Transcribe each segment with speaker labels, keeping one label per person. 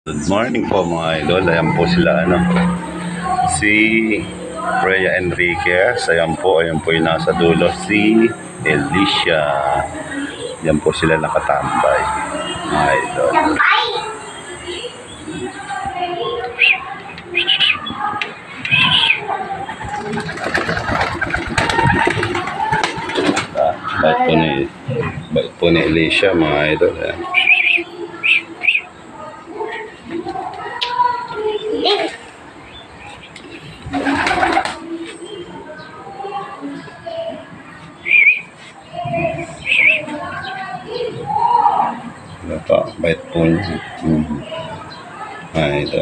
Speaker 1: Good morning po mga idol. Ayan po sila si Freya Enriquez. Ayan po yung nasa dulo si Alicia. Ayan po sila nakatambay mga idol. Bait po ni Alicia mga idol. Ayan. Ito, bait po niya. Ito.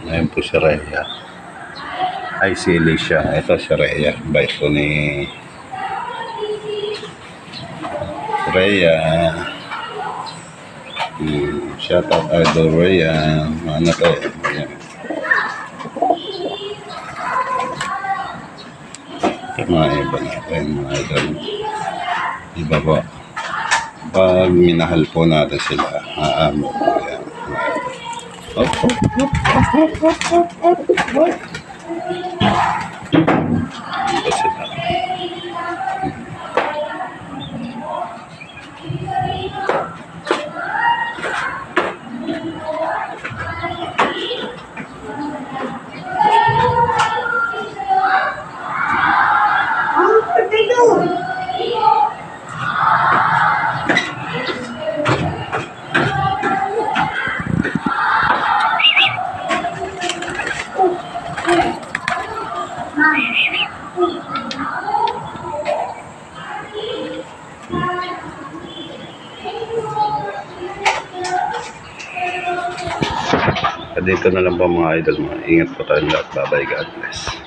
Speaker 1: Ayan po si Rhea. Ay, si Alicia. Ito si Rhea. Bait po ni Rhea. Shout out Idol Rhea. Ano to? Ayan. Mga iba natin, mga idol. Iba po. Pag minahal po natin sila, aamo po yan. Ito sila. Dito na lang po mga idol. Ingat po tayo lahat. Bye-bye. God bless.